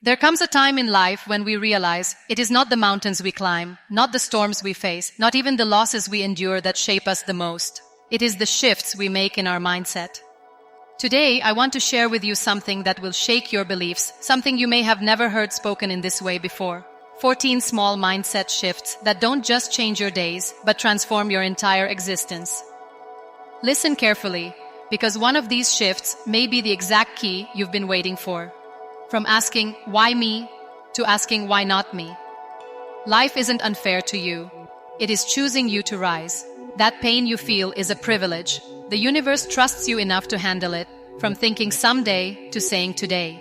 There comes a time in life when we realize it is not the mountains we climb, not the storms we face, not even the losses we endure that shape us the most. It is the shifts we make in our mindset. Today, I want to share with you something that will shake your beliefs, something you may have never heard spoken in this way before. 14 small mindset shifts that don't just change your days, but transform your entire existence. Listen carefully, because one of these shifts may be the exact key you've been waiting for. From asking, why me, to asking, why not me? Life isn't unfair to you. It is choosing you to rise. That pain you feel is a privilege. The universe trusts you enough to handle it, from thinking someday to saying today.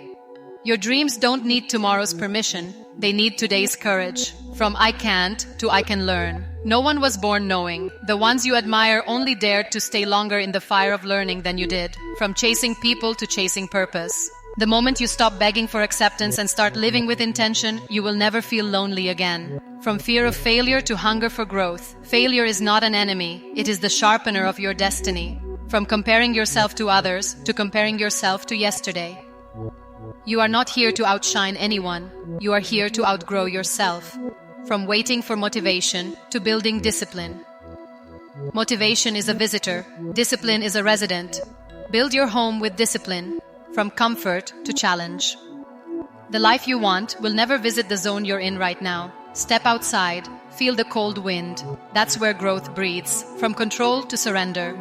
Your dreams don't need tomorrow's permission. They need today's courage. From I can't to I can learn. No one was born knowing. The ones you admire only dared to stay longer in the fire of learning than you did. From chasing people to chasing purpose. The moment you stop begging for acceptance and start living with intention, you will never feel lonely again. From fear of failure to hunger for growth. Failure is not an enemy. It is the sharpener of your destiny. From comparing yourself to others to comparing yourself to yesterday. You are not here to outshine anyone. You are here to outgrow yourself. From waiting for motivation to building discipline. Motivation is a visitor. Discipline is a resident. Build your home with discipline. From comfort to challenge. The life you want will never visit the zone you're in right now. Step outside. Feel the cold wind. That's where growth breathes. From control to surrender.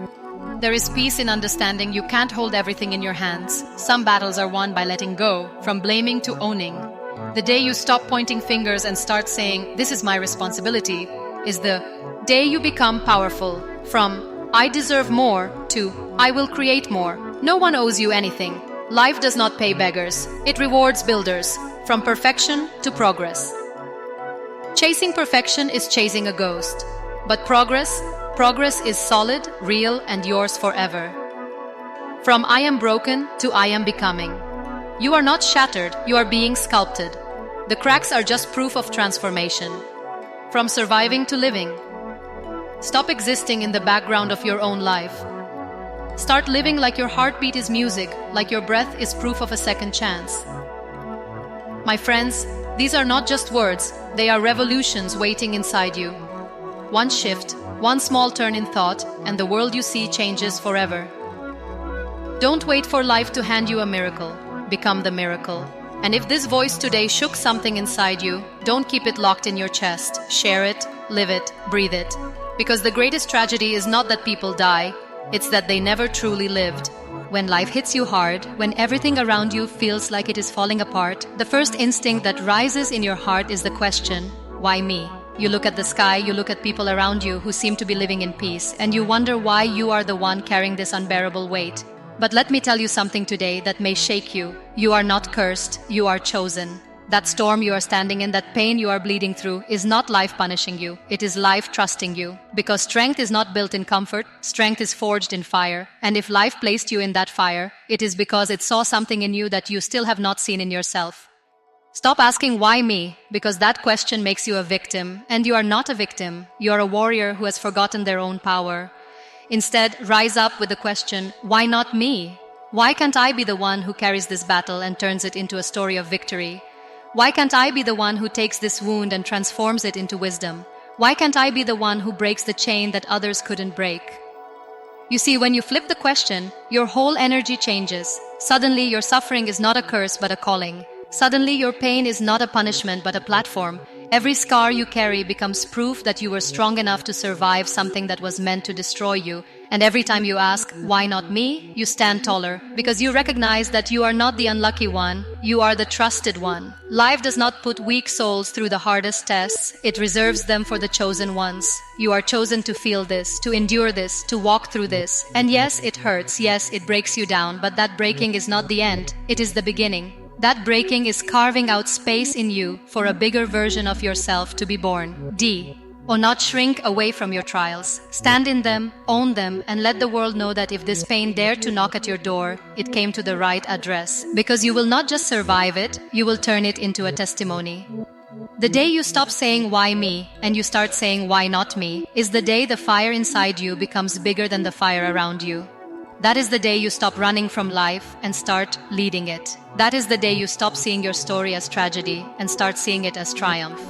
There is peace in understanding you can't hold everything in your hands. Some battles are won by letting go, from blaming to owning. The day you stop pointing fingers and start saying, this is my responsibility, is the day you become powerful. From I deserve more to I will create more. No one owes you anything. Life does not pay beggars. It rewards builders. From perfection to progress. Chasing perfection is chasing a ghost. But progress is solid, real, and yours forever. From I am broken to I am becoming. You are not shattered, you are being sculpted. The cracks are just proof of transformation. From surviving to living. Stop existing in the background of your own life. Start living like your heartbeat is music, like your breath is proof of a second chance. My friends, these are not just words, they are revolutions waiting inside you. One shift, one small turn in thought, and the world you see changes forever. Don't wait for life to hand you a miracle. Become the miracle. And if this voice today shook something inside you, don't keep it locked in your chest. Share it, live it, breathe it. Because the greatest tragedy is not that people die, it's that they never truly lived. When life hits you hard, when everything around you feels like it is falling apart, the first instinct that rises in your heart is the question, why me? You look at the sky, you look at people around you who seem to be living in peace, and you wonder why you are the one carrying this unbearable weight. But let me tell you something today that may shake you. You are not cursed, you are chosen. That storm you are standing in, that pain you are bleeding through, is not life punishing you. It is life trusting you. Because strength is not built in comfort, strength is forged in fire. And if life placed you in that fire, it is because it saw something in you that you still have not seen in yourself. Stop asking why me, because that question makes you a victim. And you are not a victim. You are a warrior who has forgotten their own power. Instead, rise up with the question, why not me? Why can't I be the one who carries this battle and turns it into a story of victory? Why can't I be the one who takes this wound and transforms it into wisdom? Why can't I be the one who breaks the chain that others couldn't break? You see, when you flip the question, your whole energy changes. Suddenly, your suffering is not a curse but a calling. Suddenly, your pain is not a punishment but a platform. Every scar you carry becomes proof that you were strong enough to survive something that was meant to destroy you. And every time you ask, why not me? You stand taller, because you recognize that you are not the unlucky one, you are the trusted one. Life does not put weak souls through the hardest tests, it reserves them for the chosen ones. You are chosen to feel this, to endure this, to walk through this. And yes, it hurts, yes, it breaks you down, but that breaking is not the end, it is the beginning. That breaking is carving out space in you for a bigger version of yourself to be born. Or not shrink away from your trials. Stand in them, own them, and let the world know that if this pain dared to knock at your door, it came to the right address. Because you will not just survive it, you will turn it into a testimony. The day you stop saying why me and you start saying why not me is the day the fire inside you becomes bigger than the fire around you. That is the day you stop running from life and start leading it. That is the day you stop seeing your story as tragedy and start seeing it as triumph.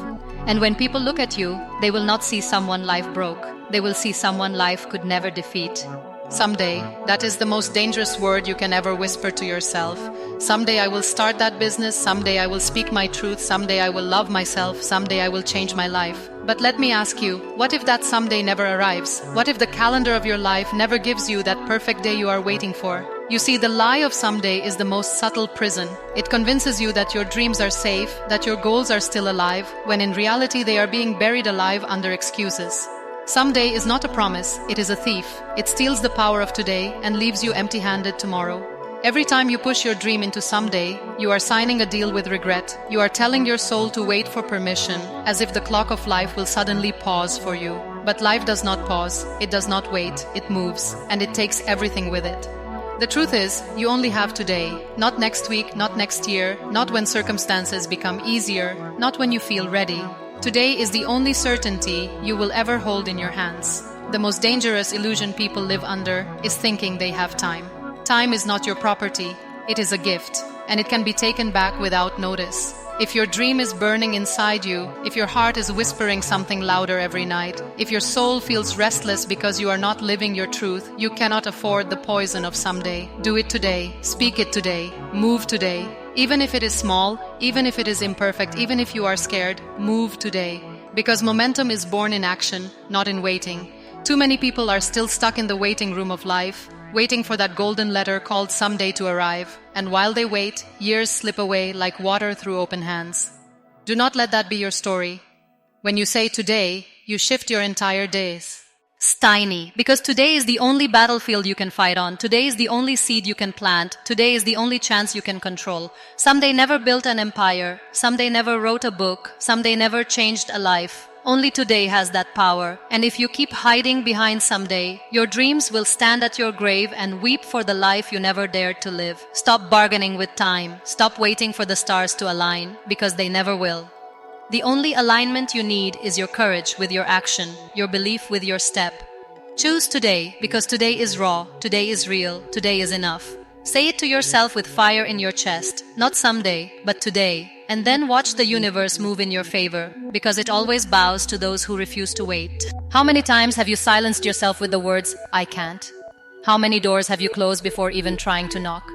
And when people look at you, they will not see someone life broke. They will see someone life could never defeat. Someday, that is the most dangerous word you can ever whisper to yourself. Someday I will start that business, someday I will speak my truth, someday I will love myself, someday I will change my life. But let me ask you, what if that someday never arrives? What if the calendar of your life never gives you that perfect day you are waiting for? You see, the lie of someday is the most subtle prison. It convinces you that your dreams are safe, that your goals are still alive, when in reality they are being buried alive under excuses. Someday is not a promise, it is a thief. It steals the power of today and leaves you empty-handed tomorrow. Every time you push your dream into someday, you are signing a deal with regret. You are telling your soul to wait for permission, as if the clock of life will suddenly pause for you. But life does not pause, it does not wait, it moves, and it takes everything with it. The truth is, you only have today, not next week, not next year, not when circumstances become easier, not when you feel ready. Today is the only certainty you will ever hold in your hands. The most dangerous illusion people live under is thinking they have time. Time is not your property, it is a gift, and it can be taken back without notice. If your dream is burning inside you, if your heart is whispering something louder every night, if your soul feels restless because you are not living your truth, you cannot afford the poison of someday. Do it today, speak it today, move today. Even if it is small, even if it is imperfect, even if you are scared, move today. Because momentum is born in action, not in waiting. Too many people are still stuck in the waiting room of life, waiting for that golden letter called someday to arrive. And while they wait, years slip away like water through open hands. Do not let that be your story. When you say today, you shift your entire days. Tiny, because today is the only battlefield you can fight on. Today is the only seed you can plant. Today is the only chance you can control. Someday never built an empire. Someday never wrote a book. Someday never changed a life. Only today has that power. And if you keep hiding behind someday, your dreams will stand at your grave and weep for the life you never dared to live. Stop bargaining with time. Stop waiting for the stars to align, because they never will. The only alignment you need is your courage with your action, your belief with your step. Choose today, because today is raw, today is real, today is enough. Say it to yourself with fire in your chest, not someday, but today. And then watch the universe move in your favor, because it always bows to those who refuse to wait. How many times have you silenced yourself with the words, I can't? How many doors have you closed before even trying to knock?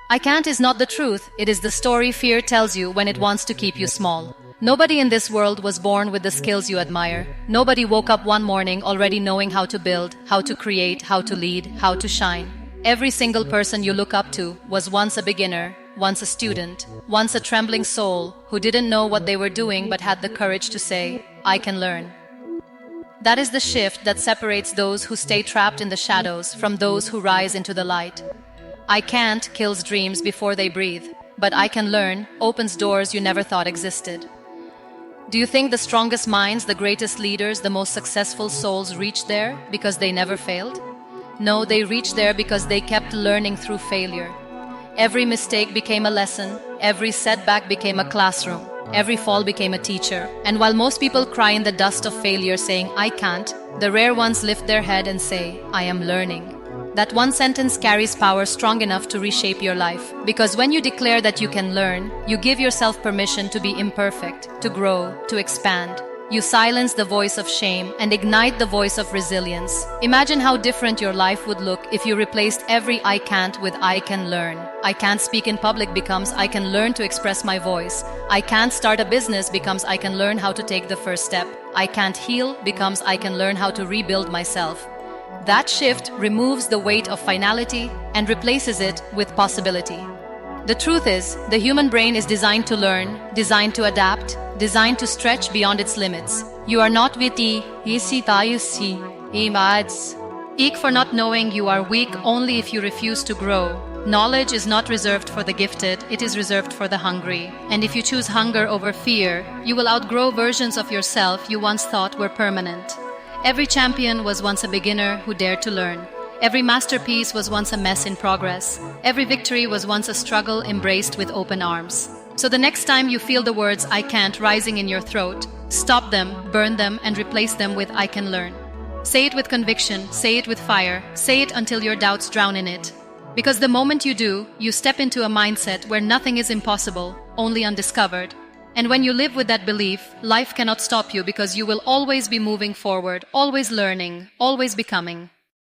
I can't is not the truth, it is the story fear tells you when it wants to keep you small. Nobody in this world was born with the skills you admire. Nobody woke up one morning already knowing how to build, how to create, how to lead, how to shine. Every single person you look up to was once a beginner, once a student, once a trembling soul who didn't know what they were doing but had the courage to say, I can learn. That is the shift that separates those who stay trapped in the shadows from those who rise into the light. I can't kills dreams before they breathe, but I can learn opens doors you never thought existed. Do you think the strongest minds, the greatest leaders, the most successful souls reached there because they never failed? No, they reached there because they kept learning through failure. Every mistake became a lesson, every setback became a classroom, every fall became a teacher. And while most people cry in the dust of failure saying, I can't, the rare ones lift their head and say, I am learning. That one sentence carries power strong enough to reshape your life. Because when you declare that you can learn, you give yourself permission to be imperfect, to grow, to expand. You silence the voice of shame and ignite the voice of resilience. Imagine how different your life would look if you replaced every I can't with I can learn. I can't speak in public becomes I can learn to express my voice. I can't start a business becomes I can learn how to take the first step. I can't heal becomes I can learn how to rebuild myself. That shift removes the weight of finality and replaces it with possibility. The truth is, the human brain is designed to learn, designed to adapt, designed to stretch beyond its limits. You are not witty, weak for not knowing. You are weak only if you refuse to grow. Knowledge is not reserved for the gifted, it is reserved for the hungry. And if you choose hunger over fear, you will outgrow versions of yourself you once thought were permanent. Every champion was once a beginner who dared to learn. Every masterpiece was once a mess in progress. Every victory was once a struggle embraced with open arms. So the next time you feel the words I can't rising in your throat, stop them, burn them, and replace them with I can learn. Say it with conviction, say it with fire, say it until your doubts drown in it. Because the moment you do, you step into a mindset where nothing is impossible, only undiscovered. And when you live with that belief, life cannot stop you because you will always be moving forward, always learning, always becoming.